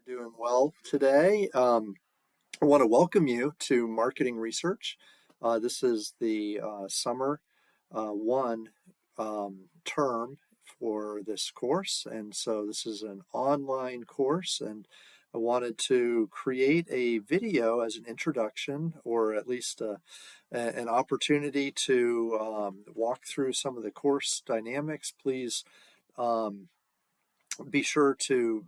You're doing well today. I want to welcome you to Marketing Research. This is the summer one term for this course, and so this is an online course, and I wanted to create a video as an introduction, or at least an opportunity to walk through some of the course dynamics. Please be sure to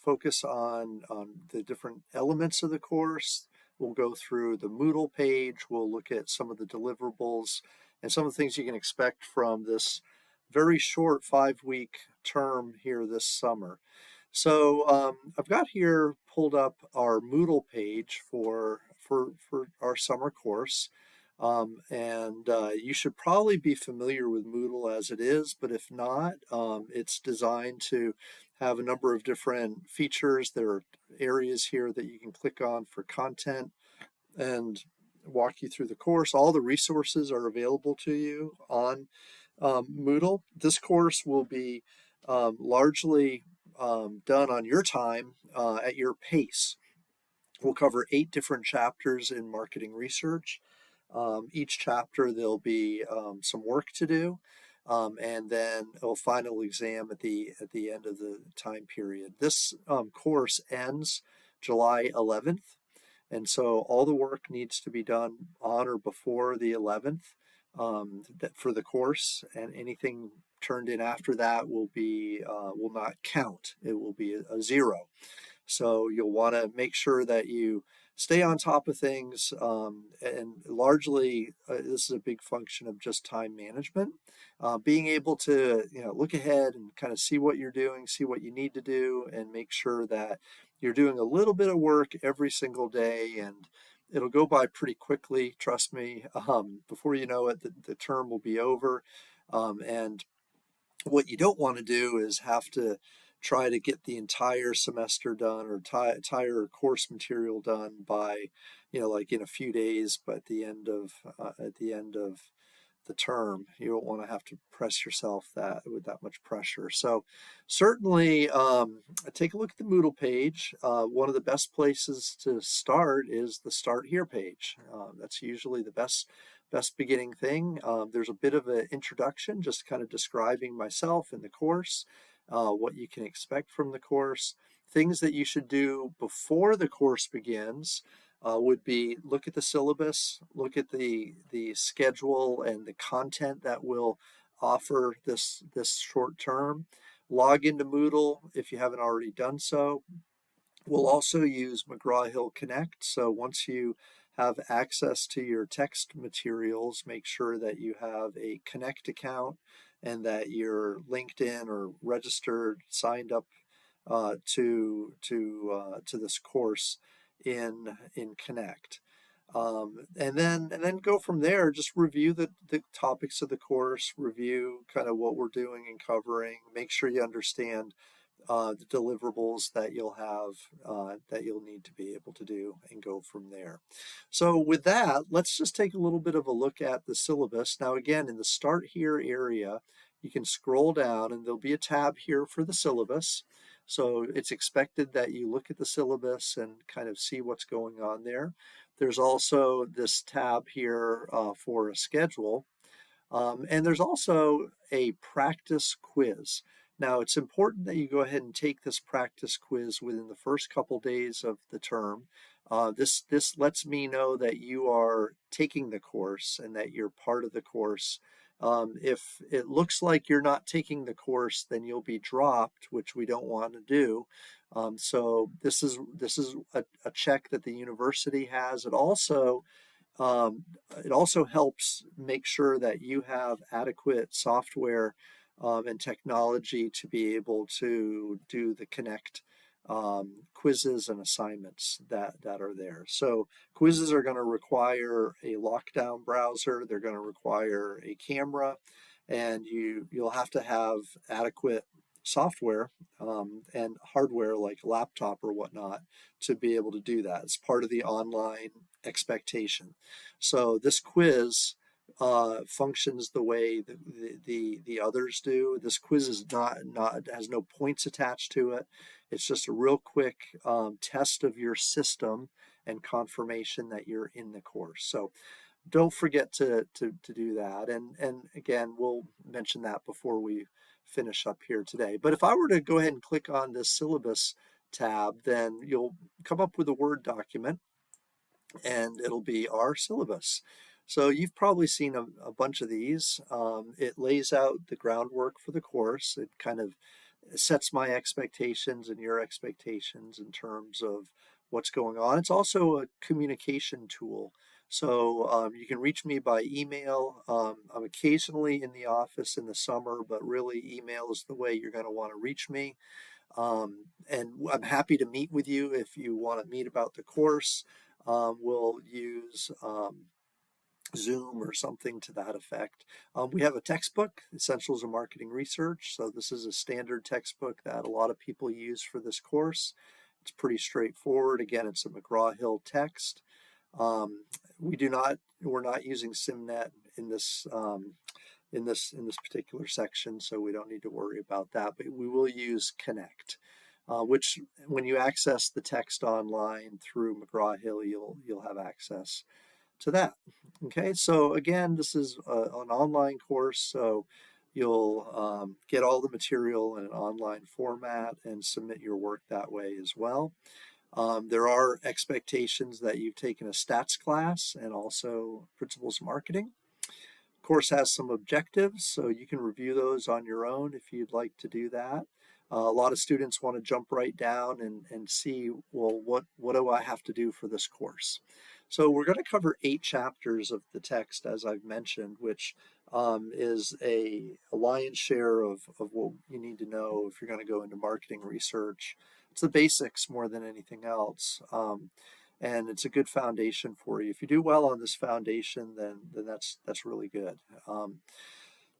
focus on the different elements of the course. We'll go through the Moodle page. We'll look at some of the deliverables and some of the things you can expect from this very short 5-week term here this summer. So I've got here pulled up our Moodle page for our summer course. And you should probably be familiar with Moodle as it is, but if not, it's designed to have a number of different features. There are areas here that you can click on for content and walk you through the course. All the resources are available to you on Moodle. This course will be largely done on your time at your pace. We'll cover 8 different chapters in marketing research. Each chapter there'll be some work to do, and then a final exam at the end of the time period. This course ends July 11th, and so all the work needs to be done on or before the 11th for the course, and anything turned in after that will not count. It will be a 0. So you'll want to make sure that you stay on top of things, and largely this is a big function of just time management. Being able to look ahead and kind of see what you're doing, see what you need to do, and make sure that you're doing a little bit of work every single day, and it'll go by pretty quickly, trust me. Before you know it, the term will be over. And what you don't want to do is have to try to get the entire semester done or entire course material done by, like in a few days, but at the end of the term, you don't want to have to press yourself with that much pressure. So certainly take a look at the Moodle page. One of the best places to start is the Start Here page. That's usually the best beginning thing. There's a bit of an introduction, just kind of describing myself and the course, what you can expect from the course. Things that you should do before the course begins would be look at the syllabus, look at the schedule and the content that will offer this short term. Log into Moodle if you haven't already done so. We'll also use McGraw-Hill Connect. So once you have access to your text materials, make sure that you have a Connect account and that you're linked in or registered, signed up to this course in Connect. And then go from there. Just review the topics of the course, review kind of what we're doing and covering, make sure you understand the deliverables that you'll have, that you'll need to be able to do, and go from there. So with that, let's just take a little bit of a look at the syllabus. Now again, in the Start Here area, you can scroll down and there'll be a tab here for the syllabus. So it's expected that you look at the syllabus and kind of see what's going on there. There's also this tab here for a schedule. And there's also a practice quiz. Now, it's important that you go ahead and take this practice quiz within the first couple days of the term. This lets me know that you are taking the course and that you're part of the course. If it looks like you're not taking the course, then you'll be dropped, which we don't want to do. So this is a check that the university has. It also helps make sure that you have adequate software and technology to be able to do the Connect quizzes and assignments that are there. So quizzes are going to require a lockdown browser. They're going to require a camera, and you'll have to have adequate software and hardware like a laptop or whatnot to be able to do that. It's part of the online expectation. So this quiz functions the way the others do. This quiz is not has no points attached to it. It's just a real quick test of your system and confirmation that you're in the course. So don't forget to do that. And again, we'll mention that before we finish up here today. But if I were to go ahead and click on this syllabus tab, then you'll come up with a Word document and it'll be our syllabus. So you've probably seen a bunch of these. It lays out the groundwork for the course. It kind of sets my expectations and your expectations in terms of what's going on. It's also a communication tool. So you can reach me by email. I'm occasionally in the office in the summer, but really email is the way you're going to want to reach me. And I'm happy to meet with you if you want to meet about the course. We'll use Zoom or something to that effect. We have a textbook, Essentials of Marketing Research. So this is a standard textbook that a lot of people use for this course. It's pretty straightforward. Again, it's a McGraw-Hill text. We're not using SimNet in this particular section, so we don't need to worry about that. But we will use Connect, which when you access the text online through McGraw-Hill, you'll have access to that. Okay, so again, this is an online course, so you'll get all the material in an online format and submit your work that way as well. There are expectations that you've taken a stats class and also principles of marketing. The course has some objectives, so you can review those on your own if you'd like to do that. A lot of students want to jump right down and see, well, what do I have to do for this course? So we're going to cover 8 chapters of the text, as I've mentioned, which is a lion's share of what you need to know if you're going to go into marketing research. It's the basics more than anything else. And it's a good foundation for you. If you do well on this foundation, then that's really good.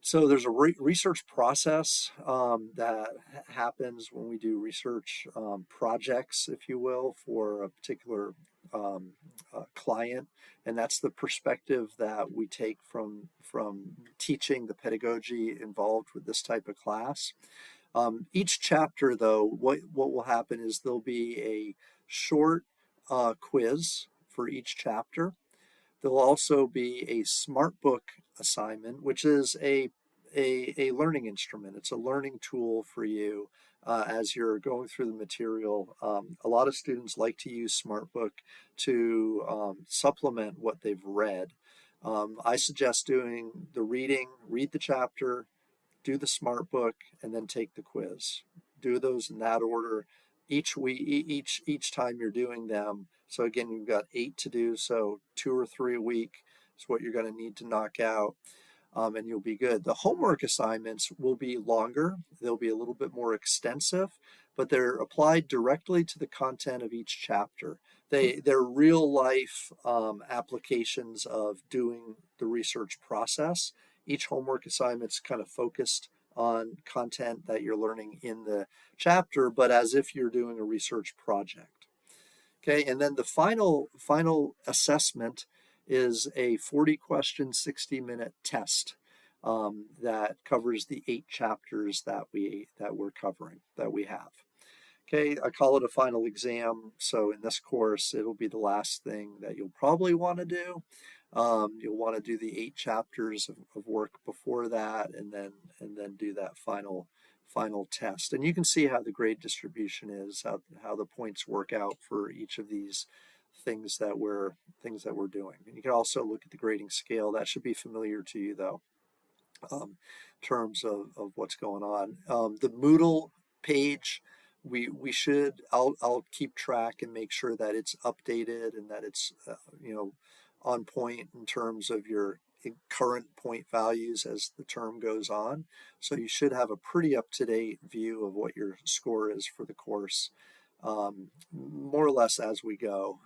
So there's a research process that happens when we do research projects, if you will, for a particular client, and that's the perspective that we take from teaching the pedagogy involved with this type of class. Each chapter, though, what will happen is there'll be a short quiz for each chapter. There'll also be a smart book assignment, which is a learning instrument. It's a learning tool for you as you're going through the material. A lot of students like to use SmartBook to supplement what they've read. I suggest doing the reading, read the chapter, do the SmartBook, and then take the quiz. Do those in that order each week, each time you're doing them. So again, you've got 8 to do, so 2 or 3 a week is what you're going to need to knock out, and you'll be good. The homework assignments will be longer. They'll be a little bit more extensive, but they're applied directly to the content of each chapter. They're real life applications of doing the research process. Each homework assignment's kind of focused on content that you're learning in the chapter, but as if you're doing a research project. Okay, and then the final assessment is a 40-question, 60-minute test that covers the 8 chapters that we're covering, that we have. Okay, I call it a final exam. So in this course, it'll be the last thing that you'll probably want to do. You'll want to do the 8 chapters of work before that, and then do that final test. And you can see how the grade distribution is, how the points work out for each of these things that we're doing. And you can also look at the grading scale. That should be familiar to you, though, in terms of what's going on. The Moodle page, I'll keep track and make sure that it's updated and that it's on point in terms of your current point values as the term goes on. So you should have a pretty up-to-date view of what your score is for the course, more or less as we go.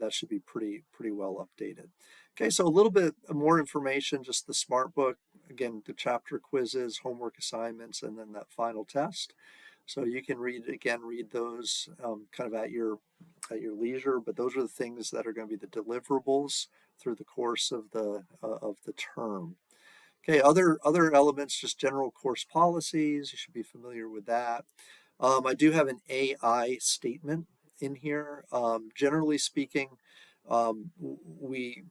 That should be pretty well updated. Okay, so a little bit more information, just the SmartBook, again, the chapter quizzes, homework assignments, and then that final test. So you can read those kind of at your leisure. But those are the things that are going to be the deliverables through the course of the term. Okay, other elements, just general course policies. You should be familiar with that. I do have an AI statement in here. Generally speaking, we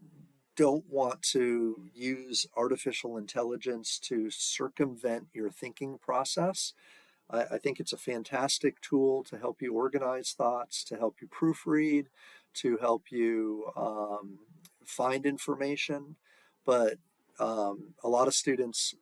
don't want to use artificial intelligence to circumvent your thinking process. I think it's a fantastic tool to help you organize thoughts, to help you proofread, to help you find information. But a lot of students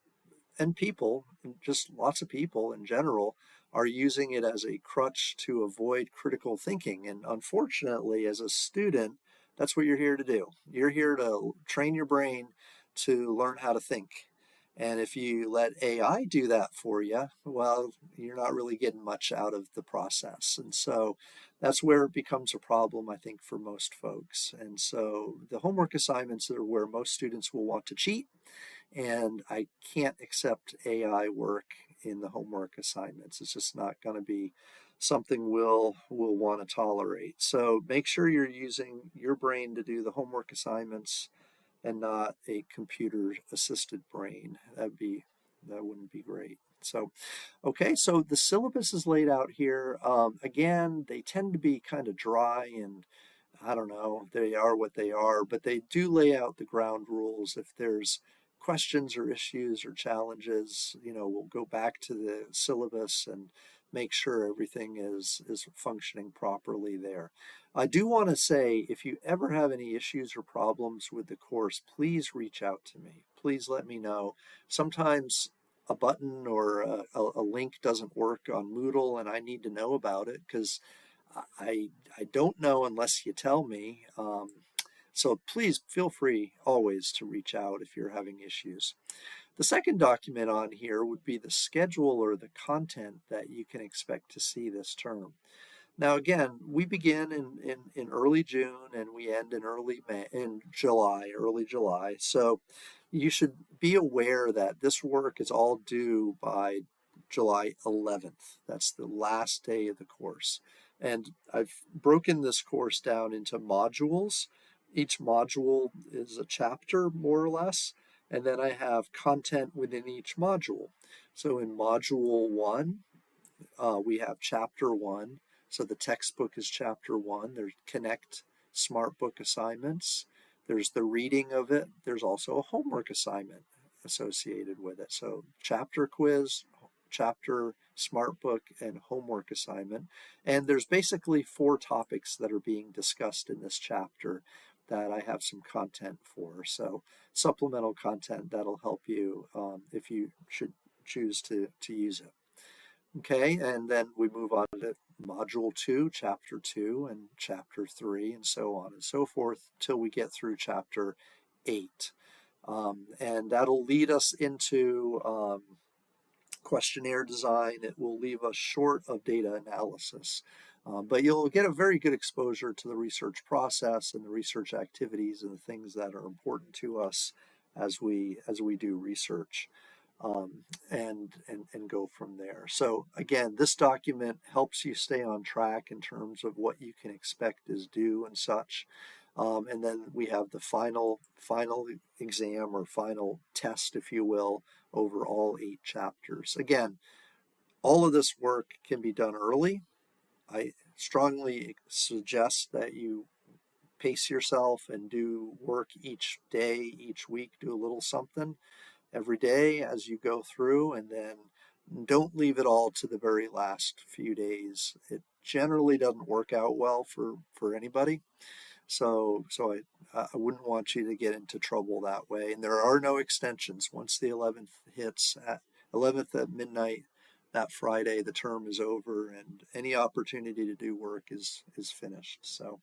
and people, just lots of people in general, are using it as a crutch to avoid critical thinking. And unfortunately, as a student, that's what you're here to do. You're here to train your brain to learn how to think. And if you let AI do that for you, well, you're not really getting much out of the process. And so that's where it becomes a problem, I think, for most folks. And so the homework assignments are where most students will want to cheat, and I can't accept AI work in the homework assignments. It's just not going to be something we'll want to tolerate. So make sure you're using your brain to do the homework assignments and not a computer assisted brain. That wouldn't be great. So, okay, so the syllabus is laid out here. Again, they tend to be kind of dry, and I don't know, they are what they are, but they do lay out the ground rules. If there's questions or issues or challenges, we'll go back to the syllabus and make sure everything is functioning properly there. I do want to say, if you ever have any issues or problems with the course, please reach out to me. Please let me know. Sometimes a button or a link doesn't work on Moodle, and I need to know about it because I don't know unless you tell me. So please feel free always to reach out if you're having issues. The second document on here would be the schedule or the content that you can expect to see this term. Now again, we begin in early June and we end in early July. So you should be aware that this work is all due by July 11th. That's the last day of the course. And I've broken this course down into modules. Each module is a chapter, more or less, and then I have content within each module. So in module 1, we have chapter 1. So the textbook is chapter 1. There's Connect Smart Book assignments. There's the reading of it. There's also a homework assignment associated with it. So chapter quiz, chapter smart book, and homework assignment. And there's basically 4 topics that are being discussed in this chapter that I have some content for. So supplemental content that'll help you if you should choose to use it. Okay, and then we move on to module 2, chapter 2, and chapter 3, and so on and so forth till we get through chapter 8. And that'll lead us into questionnaire design. It will leave us short of data analysis. But you'll get a very good exposure to the research process and the research activities and the things that are important to us as we do research, and go from there. So again, this document helps you stay on track in terms of what you can expect is due and such. And then we have the final exam or final test, if you will, over all 8 chapters. Again, all of this work can be done early. I strongly suggest that you pace yourself and do work each day, each week, do a little something every day as you go through, and then don't leave it all to the very last few days. It generally doesn't work out well for anybody. So I wouldn't want you to get into trouble that way. And there are no extensions. Once the 11th hits at 11th at midnight, that Friday, the term is over, and any opportunity to do work is finished. So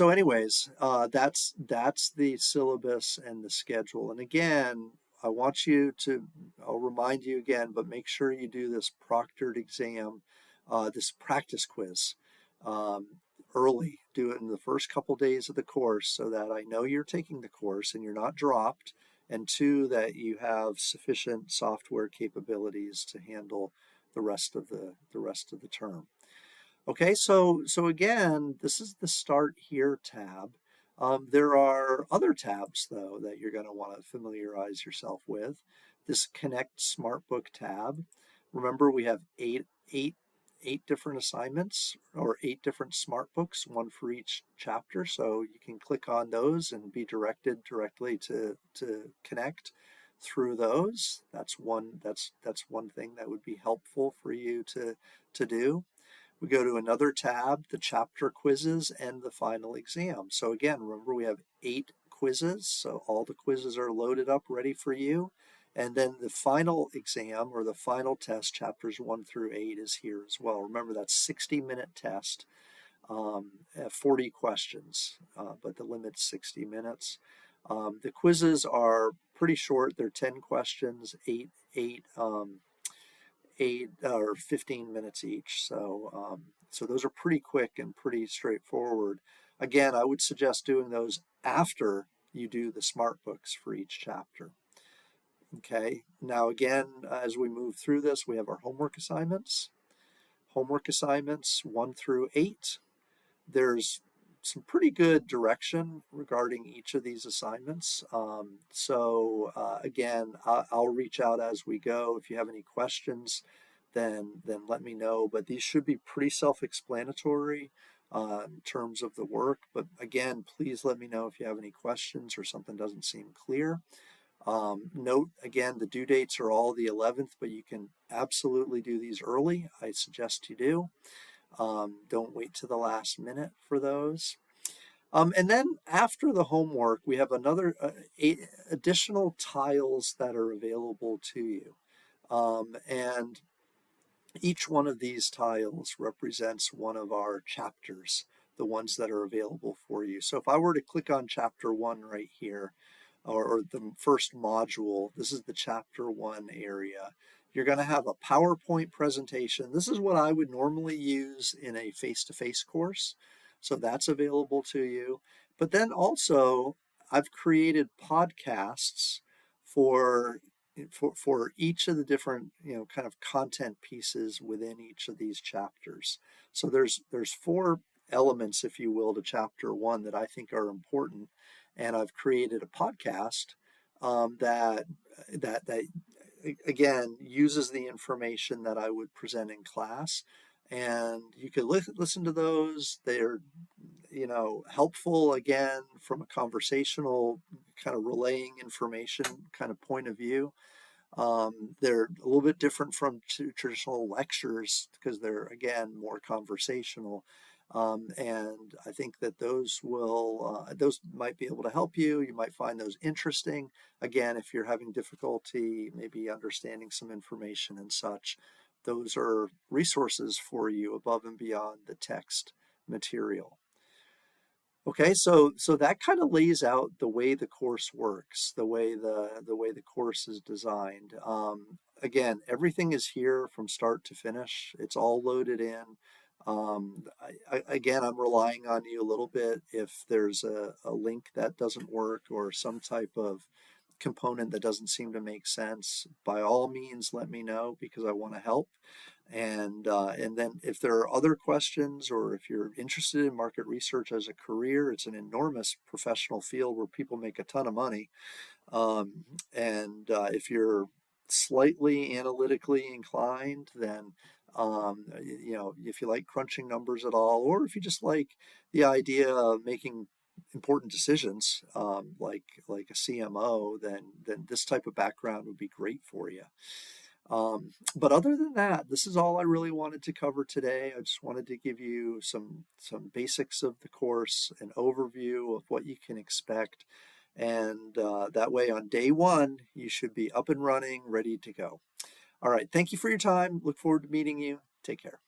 anyways, that's the syllabus and the schedule. And again, I'll remind you again, but make sure you do this proctored exam, this practice quiz early. Do it in the first couple days of the course so that I know you're taking the course and you're not dropped, and two, that you have sufficient software capabilities to handle the rest of the term. Okay, so again, this is the Start Here tab. There are other tabs, though, that you're going to want to familiarize yourself with. This Connect Smartbook tab. Remember, we have eight different assignments, or 8 different Smartbooks, one for each chapter. So you can click on those and be directed directly to Connect through those. That's one thing that would be helpful for you to do. We go to another tab, the chapter quizzes and the final exam. So again, remember, we have 8 quizzes, so all the quizzes are loaded up ready for you. And then the final exam, or the final test, chapters 1 through 8, is here as well. Remember, that's 60-minute test, 40 questions, but the limit's 60 minutes. The quizzes are pretty short. They're 10 questions, 8 or 15 minutes each. So those are pretty quick and pretty straightforward. Again, I would suggest doing those after you do the Smartbooks for each chapter. Okay, now again, as we move through this, we have our homework assignments. Homework assignments 1 through 8. There's some pretty good direction regarding each of these assignments. Again, I'll reach out as we go. If you have any questions, then let me know. But these should be pretty self-explanatory in terms of the work. But again, please let me know if you have any questions or something doesn't seem clear. Note, again, the due dates are all the 11th, but you can absolutely do these early. I suggest you do. Don't wait to the last minute for those. And then after the homework, we have another 8 additional tiles that are available to you. And each one of these tiles represents one of our chapters, the ones that are available for you. So if I were to click on chapter 1 right here, or the first module, this is the chapter 1 area. You're going to have a PowerPoint presentation. This is what I would normally use in a face-to-face course. So that's available to you. But then also, I've created podcasts for each of the different, kind of content pieces within each of these chapters. So there's 4 elements, if you will, to chapter 1 that I think are important. And I've created a podcast that again uses the information that I would present in class, and you could listen to those. They're helpful, again, from a conversational kind of relaying information kind of point of view. They're a little bit different from traditional lectures because they're, again, more conversational. And I think that those might be able to help you. You might find those interesting. Again, if you're having difficulty maybe understanding some information and such, those are resources for you above and beyond the text material. Okay, so that kind of lays out the way the course works, the way the course is designed. Again, everything is here from start to finish. It's all loaded in. Again, I'm relying on you a little bit. If there's a link that doesn't work or some type of component that doesn't seem to make sense, by all means, let me know, because I want to help. And then if there are other questions, or if you're interested in market research as a career, it's an enormous professional field where people make a ton of money. If you're slightly analytically inclined, then if you like crunching numbers at all, or if you just like the idea of making important decisions, like a CMO, then this type of background would be great for you. But other than that, this is all I really wanted to cover today. I just wanted to give you some basics of the course, an overview of what you can expect, and that way on day 1 you should be up and running, ready to go. All right, thank you for your time. Look forward to meeting you. Take care.